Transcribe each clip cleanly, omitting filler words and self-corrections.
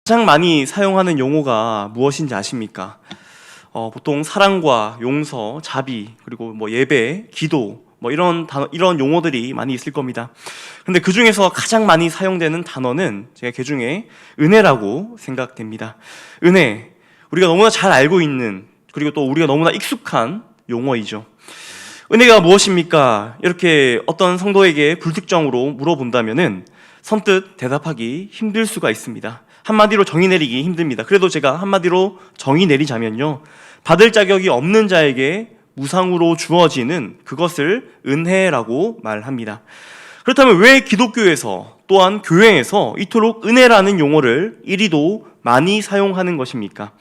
가장 많이 사용하는 용어가 무엇인지 아십니까? 보통 사랑과 용서, 자비, 그리고 예배, 기도, 이런 용어들이 많이 있을 겁니다. 근데 그 중에서 가장 많이 사용되는 단어는 제가 그 중에 은혜라고 생각됩니다. 은혜, 우리가 너무나 잘 알고 있는, 그리고 또 우리가 너무나 익숙한 용어이죠. 은혜가 무엇입니까? 이렇게 어떤 성도에게 불특정으로 물어본다면은 선뜻 대답하기 힘들 수가 있습니다. 한마디로 정의 내리기 힘듭니다. 그래도 제가 한마디로 정의 내리자면요, 받을 자격이 없는 자에게 무상으로 주어지는 그것을 은혜라고 말합니다. 그렇다면 왜 기독교에서 또한 교회에서 이토록 은혜라는 용어를 이리도 많이 사용하는 것입니까?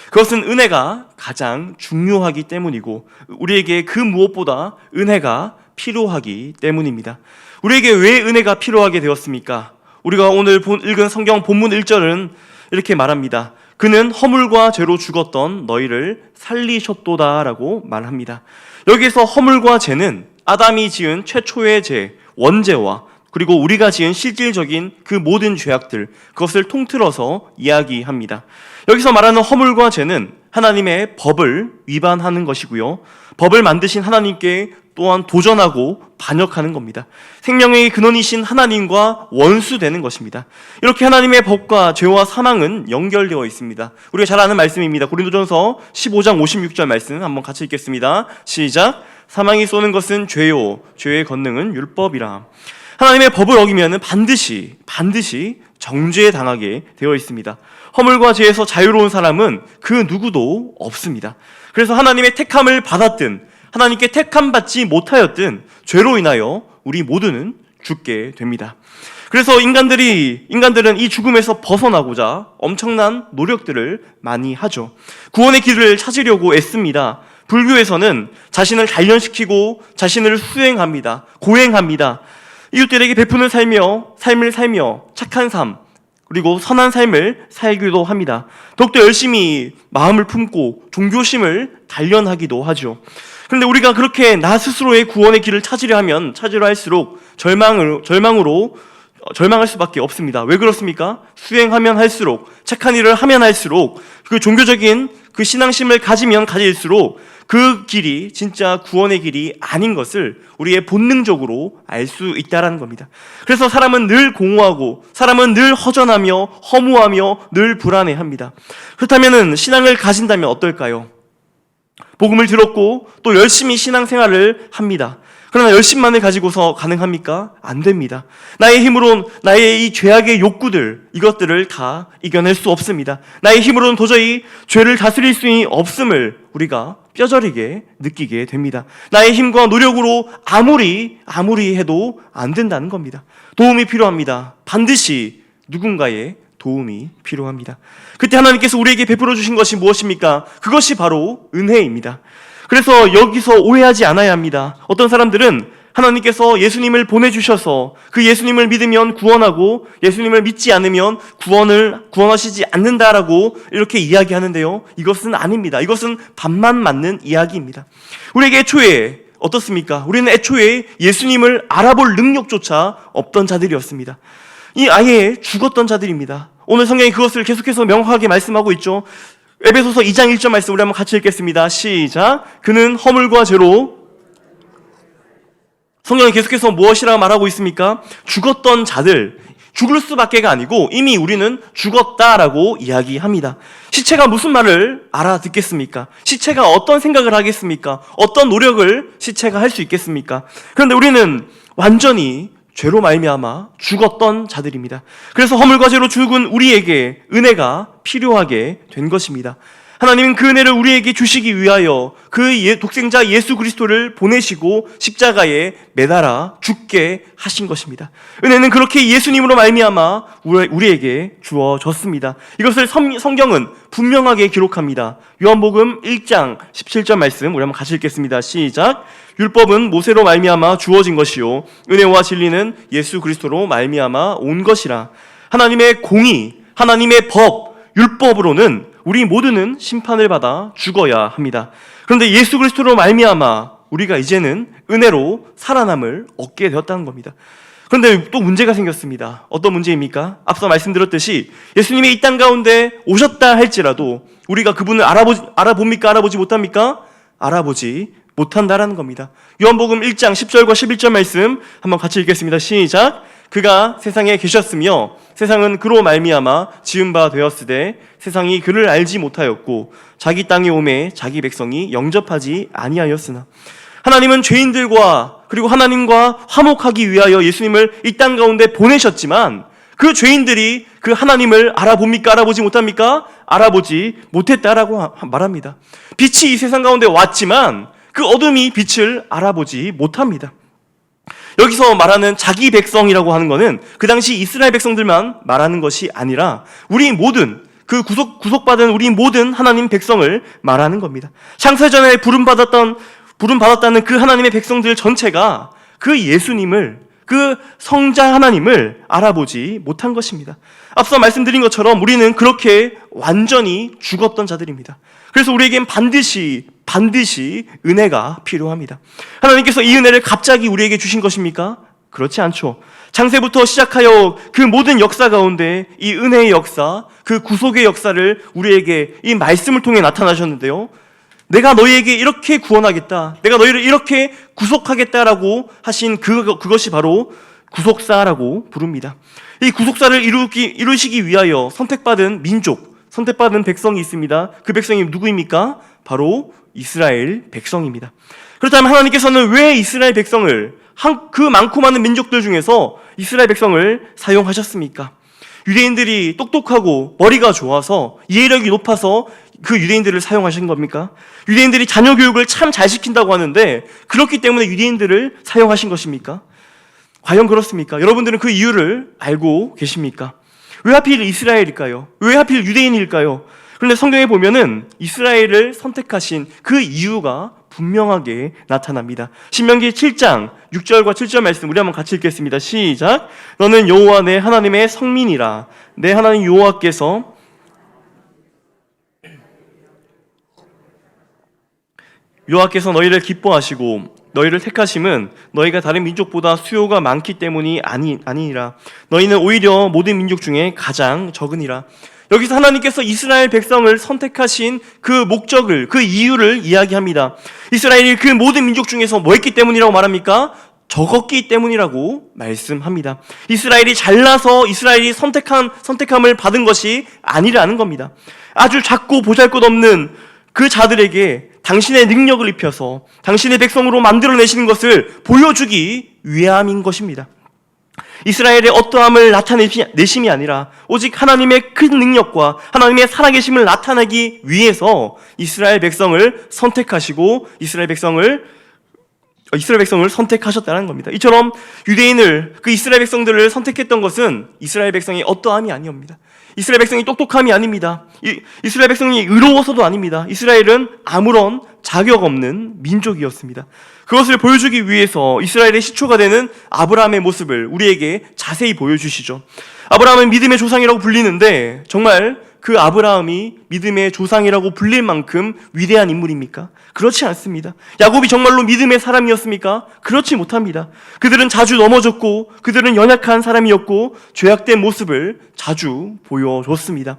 그것은 은혜가 가장 중요하기 때문이고 우리에게 그 무엇보다 은혜가 필요하기 때문입니다. 우리에게 왜 은혜가 필요하게 되었습니까? 우리가 오늘 읽은 성경 본문 1절은 이렇게 말합니다. 그는 허물과 죄로 죽었던 너희를 살리셨도다 라고 말합니다. 여기에서 허물과 죄는 아담이 지은 최초의 죄, 원죄와 그리고 우리가 지은 실질적인 그 모든 죄악들, 그것을 통틀어서 이야기합니다. 여기서 말하는 허물과 죄는 하나님의 법을 위반하는 것이고요, 법을 만드신 하나님께 또한 도전하고 반역하는 겁니다. 생명의 근원이신 하나님과 원수되는 것입니다. 이렇게 하나님의 법과 죄와 사망은 연결되어 있습니다. 우리가 잘 아는 말씀입니다. 고린도전서 15장 56절 말씀 한번 같이 읽겠습니다. 시작. 사망이 쏘는 것은 죄요, 죄의 권능은 율법이라. 하나님의 법을 어기면 반드시 정죄에 당하게 되어 있습니다. 허물과 죄에서 자유로운 사람은 그 누구도 없습니다. 그래서 하나님의 택함을 받았든 하나님께 택함받지 못하였든 죄로 인하여 우리 모두는 죽게 됩니다. 그래서 인간들은 이 죽음에서 벗어나고자 엄청난 노력들을 많이 하죠. 구원의 길을 찾으려고 애씁니다. 불교에서는 자신을 단련시키고 자신을 수행합니다. 고행합니다. 이웃들에게 베푸는 삶을 살며 착한 삶, 그리고 선한 삶을 살기도 합니다. 더욱더 열심히 마음을 품고 종교심을 단련하기도 하죠. 그런데 우리가 그렇게 나 스스로의 구원의 길을 찾으려 할수록 절망할 수밖에 없습니다. 왜 그렇습니까? 수행하면 할수록, 착한 일을 하면 할수록, 그 종교적인 그 신앙심을 가지면 가질수록 그 길이 진짜 구원의 길이 아닌 것을 우리의 본능적으로 알 수 있다는 겁니다. 그래서 사람은 늘 공허하고, 사람은 늘 허전하며 허무하며 늘 불안해합니다. 그렇다면 신앙을 가진다면 어떨까요? 복음을 들었고 또 열심히 신앙생활을 합니다. 그러나 열심만을 가지고서 가능합니까? 안 됩니다. 나의 힘으로는 나의 이 죄악의 욕구들, 이것들을 다 이겨낼 수 없습니다. 나의 힘으로는 도저히 죄를 다스릴 수 없음을 우리가 뼈저리게 느끼게 됩니다. 나의 힘과 노력으로 아무리 해도 안 된다는 겁니다. 도움이 필요합니다. 반드시 누군가의 도움이 필요합니다. 그때 하나님께서 우리에게 베풀어 주신 것이 무엇입니까? 그것이 바로 은혜입니다. 그래서 여기서 오해하지 않아야 합니다. 어떤 사람들은 하나님께서 예수님을 보내주셔서 그 예수님을 믿으면 구원하고 예수님을 믿지 않으면 구원하시지 않는다라고 이렇게 이야기하는데요, 이것은 아닙니다. 이것은 반만 맞는 이야기입니다. 우리에게 애초에 어떻습니까? 우리는 애초에 예수님을 알아볼 능력조차 없던 자들이었습니다. 이 아예 죽었던 자들입니다. 오늘 성경이 그것을 계속해서 명확하게 말씀하고 있죠. 에베소서 2장 1절 말씀 우리 한번 같이 읽겠습니다. 시작. 그는 허물과 죄로, 성경이 계속해서 무엇이라고 말하고 있습니까? 죽었던 자들, 죽을 수밖에가 아니고 이미 우리는 죽었다라고 이야기합니다. 시체가 무슨 말을 알아듣겠습니까? 시체가 어떤 생각을 하겠습니까? 어떤 노력을 시체가 할 수 있겠습니까? 그런데 우리는 완전히 죄로 말미암아 죽었던 자들입니다. 그래서 허물과 죄로 죽은 우리에게 은혜가 필요하게 된 것입니다. 하나님은 그 은혜를 우리에게 주시기 위하여 그 독생자 예수 그리스도를 보내시고 십자가에 매달아 죽게 하신 것입니다. 은혜는 그렇게 예수님으로 말미암아 우리에게 주어졌습니다. 이것을 성경은 분명하게 기록합니다. 요한복음 1장 17절 말씀 우리 한번 같이 읽겠습니다. 시작. 율법은 모세로 말미암아 주어진 것이요 은혜와 진리는 예수 그리스도로 말미암아 온 것이라. 하나님의 공의, 하나님의 법, 율법으로는 우리 모두는 심판을 받아 죽어야 합니다. 그런데 예수 그리스도로 말미암아 우리가 이제는 은혜로 살아남을 얻게 되었다는 겁니다. 그런데 또 문제가 생겼습니다. 어떤 문제입니까? 앞서 말씀드렸듯이 예수님이 이 땅 가운데 오셨다 할지라도 우리가 그분을 알아봅니까? 알아보지 못합니까? 알아보지 못한다라는 겁니다. 요한복음 1장 10절과 11절 말씀 한번 같이 읽겠습니다. 시작. 그가 세상에 계셨으며 세상은 그로 말미암아 지은 바 되었으되 세상이 그를 알지 못하였고 자기 땅에 오매 자기 백성이 영접하지 아니하였으나 하나님은 죄인들과 그리고 하나님과 화목하기 위하여 예수님을 이 땅 가운데 보내셨지만 그 죄인들이 그 하나님을 알아봅니까? 알아보지 못합니까? 알아보지 못했다라고 말합니다. 빛이 이 세상 가운데 왔지만 그 어둠이 빛을 알아보지 못합니다. 여기서 말하는 자기 백성이라고 하는 것은 그 당시 이스라엘 백성들만 말하는 것이 아니라 우리 모든 그 구속받은 우리 모든 하나님 백성을 말하는 겁니다. 창세전에 부름받았다는 그 하나님의 백성들 전체가 그 예수님을, 그 성자 하나님을 알아보지 못한 것입니다. 앞서 말씀드린 것처럼 우리는 그렇게 완전히 죽었던 자들입니다. 그래서 우리에겐 반드시 은혜가 필요합니다. 하나님께서 이 은혜를 갑자기 우리에게 주신 것입니까? 그렇지 않죠. 창세부터 시작하여 그 모든 역사 가운데 이 은혜의 역사, 그 구속의 역사를 우리에게 이 말씀을 통해 나타나셨는데요. 내가 너희에게 이렇게 구원하겠다, 내가 너희를 이렇게 구속하겠다라고 하신 그것이 바로 구속사라고 부릅니다. 이 구속사를 이루시기 위하여 선택받은 민족, 선택받은 백성이 있습니다. 그 백성이 누구입니까? 바로 이스라엘 백성입니다. 그렇다면 하나님께서는 왜 이스라엘 백성을, 그 많고 많은 민족들 중에서 이스라엘 백성을 사용하셨습니까? 유대인들이 똑똑하고 머리가 좋아서, 이해력이 높아서 그 유대인들을 사용하신 겁니까? 유대인들이 자녀 교육을 참 잘 시킨다고 하는데 그렇기 때문에 유대인들을 사용하신 것입니까? 과연 그렇습니까? 여러분들은 그 이유를 알고 계십니까? 왜 하필 이스라엘일까요? 왜 하필 유대인일까요? 그런데 성경에 보면은 이스라엘을 선택하신 그 이유가 분명하게 나타납니다. 신명기 7장 6절과 7절 말씀 우리 한번 같이 읽겠습니다. 시작. 너는 여호와 내 하나님의 성민이라. 내 하나님 여호와께서 너희를 기뻐하시고 너희를 택하심은 너희가 다른 민족보다 수요가 많기 때문이 아니니라. 너희는 오히려 모든 민족 중에 가장 적으니라. 여기서 하나님께서 이스라엘 백성을 선택하신 그 목적을, 그 이유를 이야기합니다. 이스라엘이 그 모든 민족 중에서 뭐 했기 때문이라고 말합니까? 적었기 때문이라고 말씀합니다. 이스라엘이 잘나서 이스라엘이 선택함을 받은 것이 아니라는 겁니다. 아주 작고 보잘것없는 그 자들에게 당신의 능력을 입혀서 당신의 백성으로 만들어내시는 것을 보여주기 위함인 것입니다. 이스라엘의 어떠함을 나타내심이 아니라 오직 하나님의 큰 능력과 하나님의 살아계심을 나타내기 위해서 이스라엘 백성을 선택하시고 이스라엘 백성을 선택하셨다는 겁니다. 이처럼 그 이스라엘 백성들을 선택했던 것은 이스라엘 백성의 어떠함이 아니옵니다. 이스라엘 백성이 똑똑함이 아닙니다. 이스라엘 백성이 의로워서도 아닙니다. 이스라엘은 아무런 자격 없는 민족이었습니다. 그것을 보여주기 위해서 이스라엘의 시초가 되는 아브라함의 모습을 우리에게 자세히 보여주시죠. 아브라함은 믿음의 조상이라고 불리는데 정말 그 아브라함이 믿음의 조상이라고 불릴 만큼 위대한 인물입니까? 그렇지 않습니다. 야곱이 정말로 믿음의 사람이었습니까? 그렇지 못합니다. 그들은 자주 넘어졌고 그들은 연약한 사람이었고 죄악된 모습을 자주 보여줬습니다.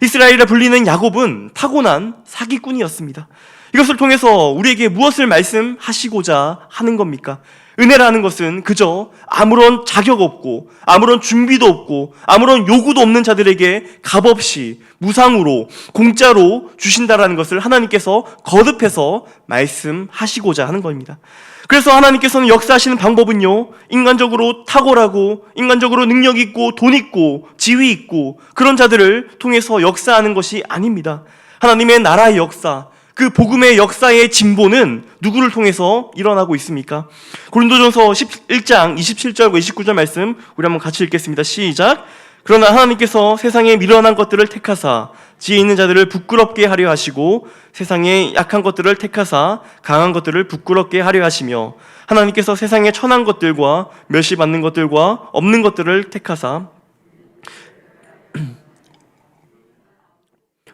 이스라엘이라 불리는 야곱은 타고난 사기꾼이었습니다. 이것을 통해서 우리에게 무엇을 말씀하시고자 하는 겁니까? 은혜라는 것은 그저 아무런 자격 없고 아무런 준비도 없고 아무런 요구도 없는 자들에게 값없이 무상으로 공짜로 주신다라는 것을 하나님께서 거듭해서 말씀하시고자 하는 겁니다. 그래서 하나님께서는 역사하시는 방법은요, 인간적으로 탁월하고 인간적으로 능력 있고 돈 있고 지위 있고 그런 자들을 통해서 역사하는 것이 아닙니다. 하나님의 나라의 역사, 그 복음의 역사의 진보는 누구를 통해서 일어나고 있습니까? 고린도전서 11장 27절과 29절 말씀 우리 한번 같이 읽겠습니다. 시작. 그러나 하나님께서 세상에 미련한 것들을 택하사 지혜 있는 자들을 부끄럽게 하려 하시고 세상에 약한 것들을 택하사 강한 것들을 부끄럽게 하려 하시며 하나님께서 세상에 천한 것들과 멸시받는 것들과 없는 것들을 택하사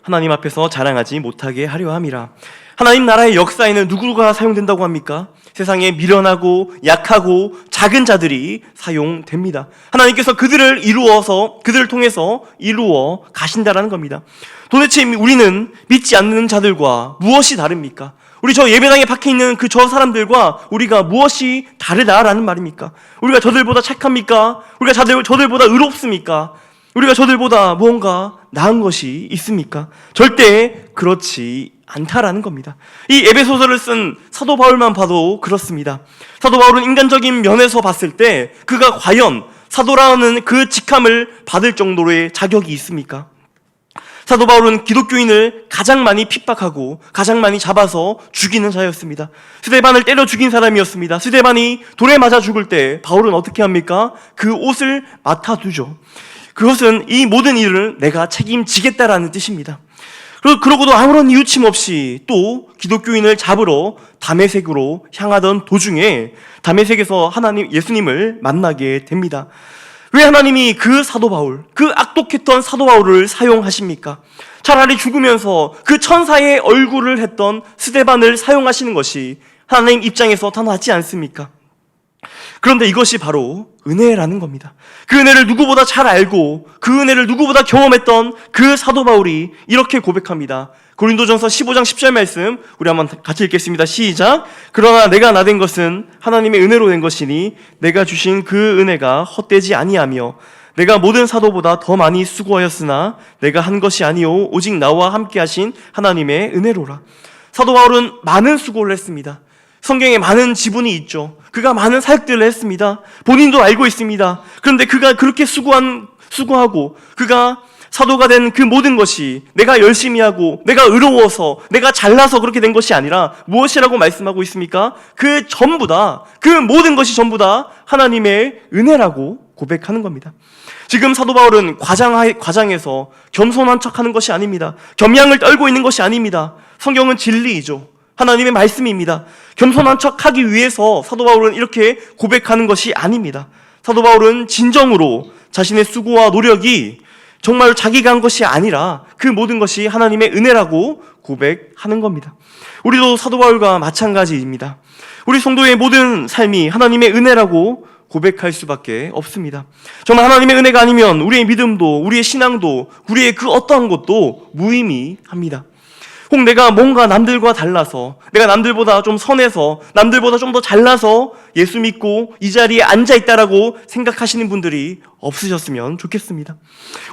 하나님 앞에서 자랑하지 못하게 하려 함이라. 하나님 나라의 역사에는 누구가 사용된다고 합니까? 세상에 미련하고 약하고 작은 자들이 사용됩니다. 하나님께서 그들을 통해서 이루어 가신다라는 겁니다. 도대체 우리는 믿지 않는 자들과 무엇이 다릅니까? 우리 저 예배당에 박혀 있는 저 사람들과 우리가 무엇이 다르다라는 말입니까? 우리가 저들보다 착합니까? 우리가 저들보다 의롭습니까? 우리가 저들보다 무언가 나은 것이 있습니까? 절대 그렇지 않다라는 겁니다. 이 에베소서를 쓴 사도 바울만 봐도 그렇습니다. 사도 바울은 인간적인 면에서 봤을 때 그가 과연 사도라는 그 직함을 받을 정도의 자격이 있습니까? 사도 바울은 기독교인을 가장 많이 핍박하고 가장 많이 잡아서 죽이는 자였습니다. 스데반을 때려 죽인 사람이었습니다. 스데반이 돌에 맞아 죽을 때 바울은 어떻게 합니까? 그 옷을 맡아두죠. 그것은 이 모든 일을 내가 책임지겠다라는 뜻입니다. 그러고도 아무런 이유침 없이 또 기독교인을 잡으러 다메섹으로 향하던 도중에 다메섹에서 예수님을 만나게 됩니다. 왜 하나님이 그 사도 바울, 그 악독했던 사도 바울을 사용하십니까? 차라리 죽으면서 그 천사의 얼굴을 했던 스데반을 사용하시는 것이 하나님 입장에서 더 낫지 않습니까? 그런데 이것이 바로 은혜라는 겁니다. 그 은혜를 누구보다 잘 알고 그 은혜를 누구보다 경험했던 그 사도 바울이 이렇게 고백합니다. 고린도전서 15장 10절 말씀 우리 한번 같이 읽겠습니다. 시작. 그러나 내가 나된 것은 하나님의 은혜로 된 것이니 내가 주신 그 은혜가 헛되지 아니하며 내가 모든 사도보다 더 많이 수고하였으나 내가 한 것이 아니오 오직 나와 함께 하신 하나님의 은혜로라. 사도 바울은 많은 수고를 했습니다. 성경에 많은 지분이 있죠. 그가 많은 사역들을 했습니다. 본인도 알고 있습니다. 그런데 그가 그렇게 수고하고 그가 사도가 된 그 모든 것이 내가 열심히 하고 내가 의로워서 내가 잘나서 그렇게 된 것이 아니라 무엇이라고 말씀하고 있습니까? 그 모든 것이 전부 다 하나님의 은혜라고 고백하는 겁니다. 지금 사도 바울은 과장해서 겸손한 척하는 것이 아닙니다. 겸양을 떨고 있는 것이 아닙니다. 성경은 진리이죠. 하나님의 말씀입니다. 겸손한 척하기 위해서 사도 바울은 이렇게 고백하는 것이 아닙니다. 사도 바울은 진정으로 자신의 수고와 노력이 정말 자기가 한 것이 아니라 그 모든 것이 하나님의 은혜라고 고백하는 겁니다. 우리도 사도 바울과 마찬가지입니다. 우리 성도의 모든 삶이 하나님의 은혜라고 고백할 수밖에 없습니다. 정말 하나님의 은혜가 아니면 우리의 믿음도 우리의 신앙도 우리의 그 어떠한 것도 무의미합니다. 혹 내가 뭔가 남들과 달라서 내가 남들보다 좀 선해서 남들보다 좀 더 잘나서 예수 믿고 이 자리에 앉아있다라고 생각하시는 분들이 없으셨으면 좋겠습니다.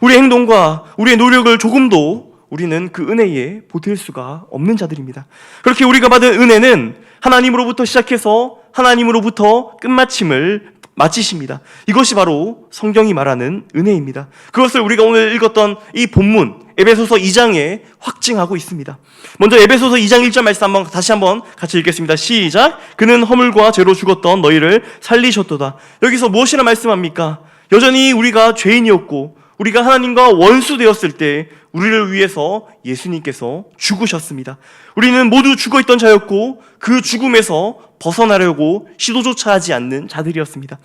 우리의 행동과 우리의 노력을 조금도 우리는 그 은혜에 보탤 수가 없는 자들입니다. 그렇게 우리가 받은 은혜는 하나님으로부터 시작해서 하나님으로부터 끝마침을 마치십니다. 이것이 바로 성경이 말하는 은혜입니다. 그것을 우리가 오늘 읽었던 이 본문 에베소서 2장에 확증하고 있습니다. 먼저 에베소서 2장 1절 말씀 다시 한번 같이 읽겠습니다. 시작. 그는 허물과 죄로 죽었던 너희를 살리셨도다. 여기서 무엇이라 말씀합니까? 여전히 우리가 죄인이었고 우리가 하나님과 원수 되었을 때 우리를 위해서 예수님께서 죽으셨습니다. 우리는 모두 죽어있던 자였고 그 죽음에서 벗어나려고 시도조차 하지 않는 자들이었습니다.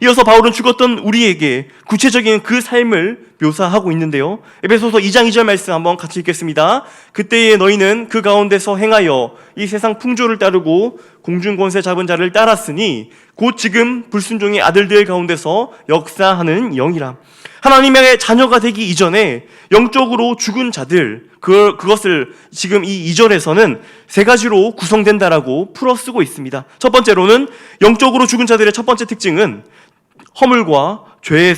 이어서 바울은 죽었던 우리에게 구체적인 그 삶을 묘사하고 있는데요. 에베소서 2장 2절 말씀 한번 같이 읽겠습니다. 그때에 너희는 그 가운데서 행하여 이 세상 풍조를 따르고 공중권세 잡은 자를 따랐으니 곧 지금 불순종의 아들들 가운데서 역사하는 영이라. 하나님의 자녀가 되기 이전에 영적으로 죽은 자들, 그것을 지금 이 2절에서는 세 가지로 구성된다라고 풀어 쓰고 있습니다. 첫 번째로는 영적으로 죽은 자들의 첫 번째 특징은 허물과 죄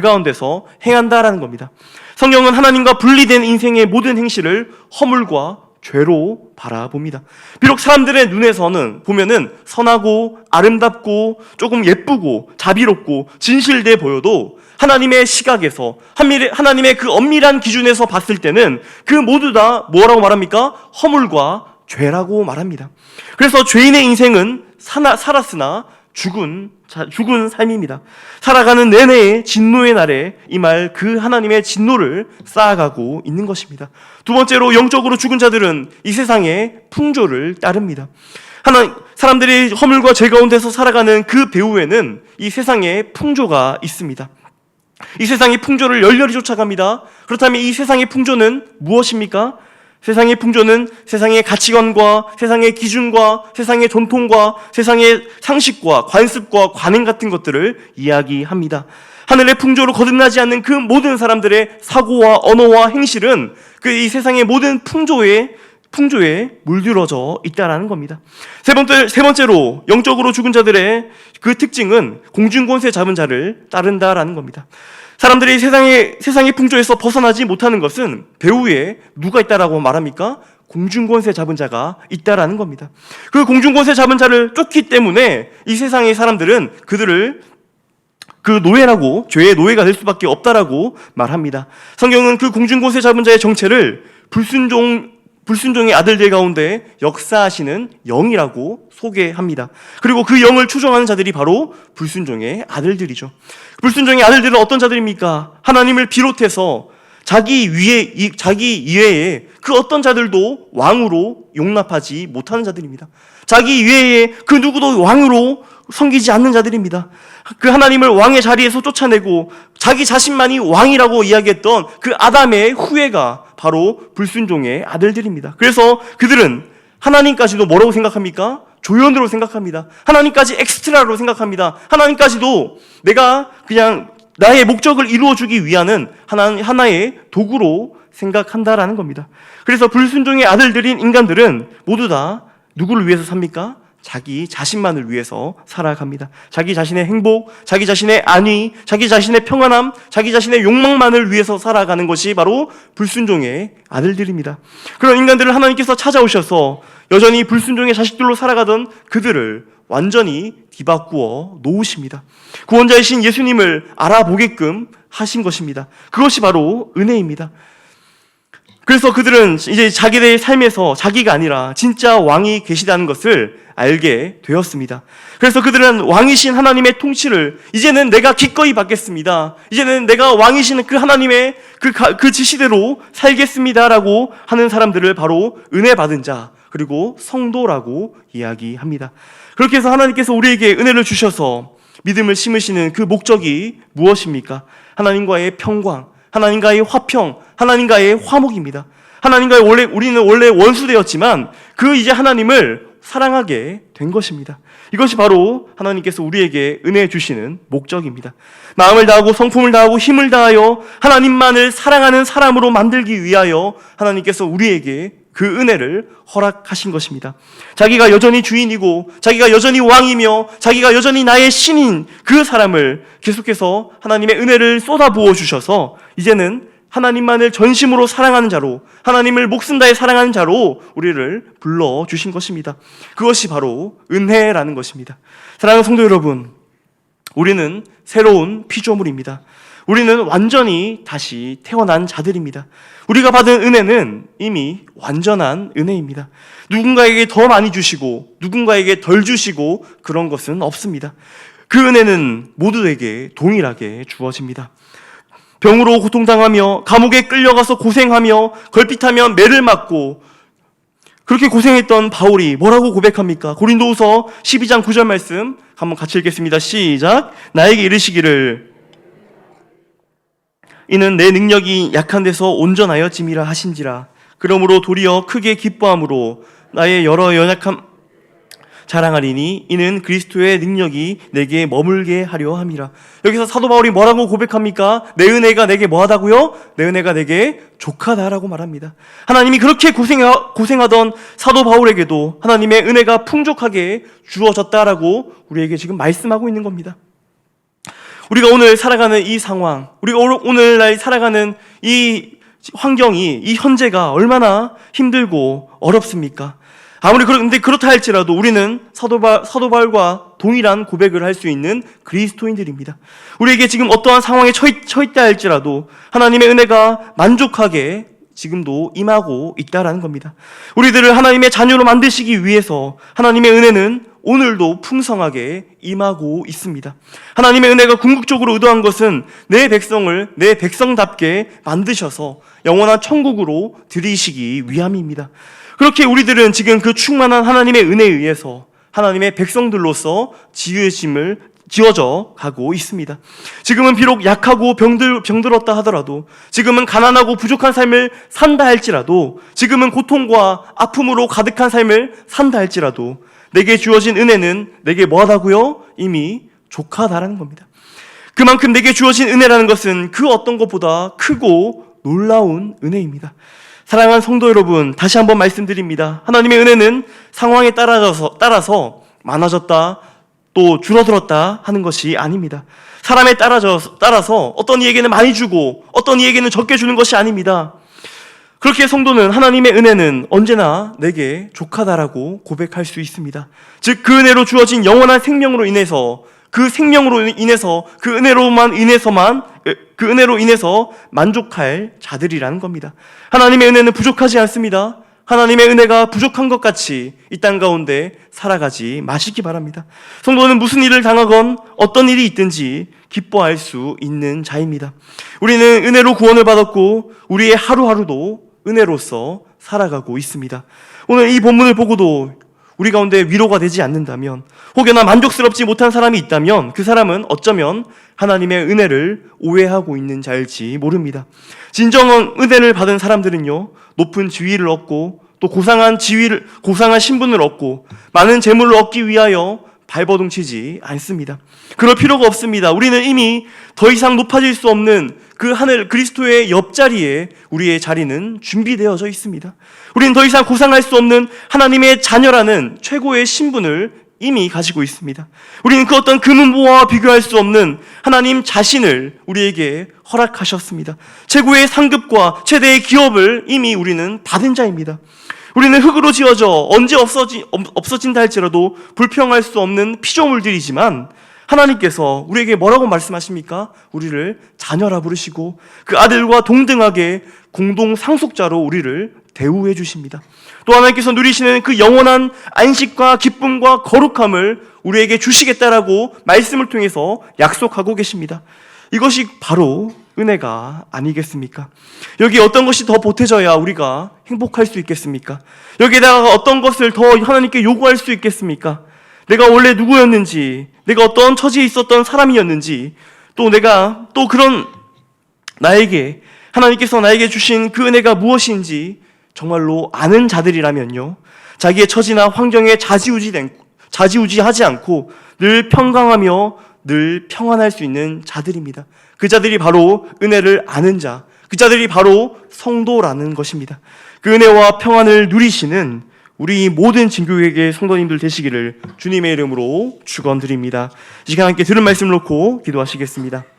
가운데서 행한다라는 겁니다. 성경은 하나님과 분리된 인생의 모든 행실을 허물과 죄로 바라봅니다. 비록 사람들의 눈에서는 보면은 선하고 아름답고 조금 예쁘고 자비롭고 진실돼 보여도 하나님의 시각에서 하나님의 그 엄밀한 기준에서 봤을 때는 그 모두 다 뭐라고 말합니까? 허물과 죄라고 말합니다. 그래서 죄인의 인생은 살았으나 죽은 삶입니다. 살아가는 내내 진노의 날에 임할 그 하나님의 진노를 쌓아가고 있는 것입니다. 두 번째로 영적으로 죽은 자들은 이 세상의 풍조를 따릅니다. 사람들이 허물과 죄 가운데서 살아가는 그 배후에는 이 세상의 풍조가 있습니다. 이 세상의 풍조를 열렬히 쫓아갑니다. 그렇다면 이 세상의 풍조는 무엇입니까? 세상의 풍조는 세상의 가치관과 세상의 기준과 세상의 전통과 세상의 상식과 관습과 관행 같은 것들을 이야기합니다. 하늘의 풍조로 거듭나지 않는 그 모든 사람들의 사고와 언어와 행실은 그 이 세상의 모든 풍조에 물들어져 있다라는 겁니다. 세 번째로 영적으로 죽은 자들의 그 특징은 공중권세 잡은 자를 따른다라는 겁니다. 사람들이 세상의 풍조에서 벗어나지 못하는 것은 배후에 누가 있다라고 말합니까? 공중권세 잡은 자가 있다라는 겁니다. 그 공중권세 잡은 자를 쫓기 때문에 이 세상의 사람들은 그들을 그 노예라고, 죄의 노예가 될 수밖에 없다라고 말합니다. 성경은 그 공중권세 잡은 자의 정체를 불순종의 아들들 가운데 역사하시는 영이라고 소개합니다. 그리고 그 영을 추종하는 자들이 바로 불순종의 아들들이죠. 불순종의 아들들은 어떤 자들입니까? 하나님을 비롯해서 자기 이외에 그 어떤 자들도 왕으로 용납하지 못하는 자들입니다. 자기 이외에 그 누구도 왕으로 섬기지 않는 자들입니다. 그 하나님을 왕의 자리에서 쫓아내고 자기 자신만이 왕이라고 이야기했던 그 아담의 후예가 바로 불순종의 아들들입니다. 그래서 그들은 하나님까지도 뭐라고 생각합니까? 조연으로 생각합니다. 하나님까지 엑스트라로 생각합니다. 하나님까지도 내가 그냥 나의 목적을 이루어주기 위한 하나의 도구로 생각한다라는 겁니다. 그래서 불순종의 아들들인 인간들은 모두 다 누구를 위해서 삽니까? 자기 자신만을 위해서 살아갑니다. 자기 자신의 행복, 자기 자신의 안위, 자기 자신의 평안함, 자기 자신의 욕망만을 위해서 살아가는 것이 바로 불순종의 아들들입니다. 그런 인간들을 하나님께서 찾아오셔서 여전히 불순종의 자식들로 살아가던 그들을 완전히 뒤바꾸어 놓으십니다. 구원자이신 예수님을 알아보게끔 하신 것입니다. 그것이 바로 은혜입니다. 그래서 그들은 이제 자기들의 삶에서 자기가 아니라 진짜 왕이 계시다는 것을 알게 되었습니다. 그래서 그들은 왕이신 하나님의 통치를 이제는 내가 기꺼이 받겠습니다. 이제는 내가 왕이신 그 하나님의 그 지시대로 살겠습니다라고 하는 사람들을 바로 은혜 받은 자, 그리고 성도라고 이야기합니다. 그렇게 해서 하나님께서 우리에게 은혜를 주셔서 믿음을 심으시는 그 목적이 무엇입니까? 하나님과의 평강, 하나님과의 화평, 하나님과의 화목입니다. 우리는 원래 원수되었지만 그 이제 하나님을 사랑하게 된 것입니다. 이것이 바로 하나님께서 우리에게 은혜 주시는 목적입니다. 마음을 다하고 성품을 다하고 힘을 다하여 하나님만을 사랑하는 사람으로 만들기 위하여 하나님께서 우리에게 그 은혜를 허락하신 것입니다. 자기가 여전히 주인이고 자기가 여전히 왕이며 자기가 여전히 나의 신인 그 사람을 계속해서 하나님의 은혜를 쏟아부어 주셔서 이제는 하나님만을 전심으로 사랑하는 자로, 하나님을 목숨 다해 사랑하는 자로 우리를 불러주신 것입니다. 그것이 바로 은혜라는 것입니다. 사랑하는 성도 여러분, 우리는 새로운 피조물입니다. 우리는 완전히 다시 태어난 자들입니다. 우리가 받은 은혜는 이미 완전한 은혜입니다. 누군가에게 더 많이 주시고 누군가에게 덜 주시고 그런 것은 없습니다. 그 은혜는 모두에게 동일하게 주어집니다. 병으로 고통당하며 감옥에 끌려가서 고생하며 걸핏하면 매를 맞고 그렇게 고생했던 바울이 뭐라고 고백합니까? 고린도후서 12장 9절 말씀 한번 같이 읽겠습니다. 시작. 나에게 이르시기를 이는 내 능력이 약한 데서 온전하여짐이라 하신지라. 그러므로 도리어 크게 기뻐함으로 나의 여러 연약함 자랑하리니 이는 그리스도의 능력이 내게 머물게 하려 함이라. 여기서 사도 바울이 뭐라고 고백합니까? 내 은혜가 내게 뭐하다고요? 내 은혜가 내게 족하다라고 말합니다. 하나님이 그렇게 고생하던 사도 바울에게도 하나님의 은혜가 풍족하게 주어졌다라고 우리에게 지금 말씀하고 있는 겁니다. 우리가 오늘 살아가는 이 상황, 우리가 오늘날 살아가는 이 환경이, 이 현재가 얼마나 힘들고 어렵습니까? 근데 그렇다 할지라도 우리는 사도 바울과 동일한 고백을 할 수 있는 그리스도인들입니다. 우리에게 지금 어떠한 상황에 처 있다 할지라도 하나님의 은혜가 만족하게 지금도 임하고 있다라는 겁니다. 우리들을 하나님의 자녀로 만드시기 위해서 하나님의 은혜는 오늘도 풍성하게 임하고 있습니다. 하나님의 은혜가 궁극적으로 의도한 것은 내 백성을 내 백성답게 만드셔서 영원한 천국으로 들이시기 위함입니다. 그렇게 우리들은 지금 그 충만한 하나님의 은혜에 의해서 하나님의 백성들로서 지으심을 지어져 가고 있습니다. 지금은 비록 약하고 병들었다 하더라도, 지금은 가난하고 부족한 삶을 산다 할지라도, 지금은 고통과 아픔으로 가득한 삶을 산다 할지라도 내게 주어진 은혜는 내게 뭐하다고요? 이미 족하다라는 겁니다. 그만큼 내게 주어진 은혜라는 것은 그 어떤 것보다 크고 놀라운 은혜입니다. 사랑하는 성도 여러분, 다시 한번 말씀드립니다. 하나님의 은혜는 상황에 따라서 많아졌다 또 줄어들었다 하는 것이 아닙니다. 사람에 따라서 어떤 이에게는 많이 주고 어떤 이에게는 적게 주는 것이 아닙니다. 그렇게 성도는 하나님의 은혜는 언제나 내게 족하다라고 고백할 수 있습니다. 즉, 그 은혜로 주어진 영원한 생명으로 인해서, 그 생명으로 인해서, 그 은혜로 인해서 만족할 자들이라는 겁니다. 하나님의 은혜는 부족하지 않습니다. 하나님의 은혜가 부족한 것 같이 이 땅 가운데 살아가지 마시기 바랍니다. 성도는 무슨 일을 당하건 어떤 일이 있든지 기뻐할 수 있는 자입니다. 우리는 은혜로 구원을 받았고 우리의 하루하루도 은혜로서 살아가고 있습니다. 오늘 이 본문을 보고도 우리 가운데 위로가 되지 않는다면, 혹여나 만족스럽지 못한 사람이 있다면 그 사람은 어쩌면 하나님의 은혜를 오해하고 있는 자일지 모릅니다. 진정한 은혜를 받은 사람들은요, 높은 지위를 얻고 또 고상한 신분을 얻고 많은 재물을 얻기 위하여 발버둥치지 않습니다. 그럴 필요가 없습니다. 우리는 이미 더 이상 높아질 수 없는 그 하늘 그리스도의 옆자리에 우리의 자리는 준비되어져 있습니다. 우리는 더 이상 고상할 수 없는 하나님의 자녀라는 최고의 신분을 이미 가지고 있습니다. 우리는 그 어떤 금은보화와 비교할 수 없는 하나님 자신을 우리에게 허락하셨습니다. 최고의 상급과 최대의 기업을 이미 우리는 받은 자입니다. 우리는 흙으로 지어져 언제 없어진다 할지라도 불평할 수 없는 피조물들이지만 하나님께서 우리에게 뭐라고 말씀하십니까? 우리를 자녀라 부르시고 그 아들과 동등하게 공동 상속자로 우리를 대우해 주십니다. 또 하나님께서 누리시는 그 영원한 안식과 기쁨과 거룩함을 우리에게 주시겠다라고 말씀을 통해서 약속하고 계십니다. 이것이 바로 은혜가 아니겠습니까? 여기 어떤 것이 더 보태져야 우리가 행복할 수 있겠습니까? 여기에다가 어떤 것을 더 하나님께 요구할 수 있겠습니까? 내가 원래 누구였는지, 내가 어떤 처지에 있었던 사람이었는지, 또 그런 나에게 하나님께서 나에게 주신 그 은혜가 무엇인지 정말로 아는 자들이라면요, 자기의 처지나 환경에 좌지우지하지 않고 늘 평강하며 늘 평안할 수 있는 자들입니다. 그 자들이 바로 은혜를 아는 자, 그 자들이 바로 성도라는 것입니다. 그 은혜와 평안을 누리시는 우리 모든 진교회의 성도님들 되시기를 주님의 이름으로 축원드립니다. 이 시간 함께 들은 말씀을 놓고 기도하시겠습니다.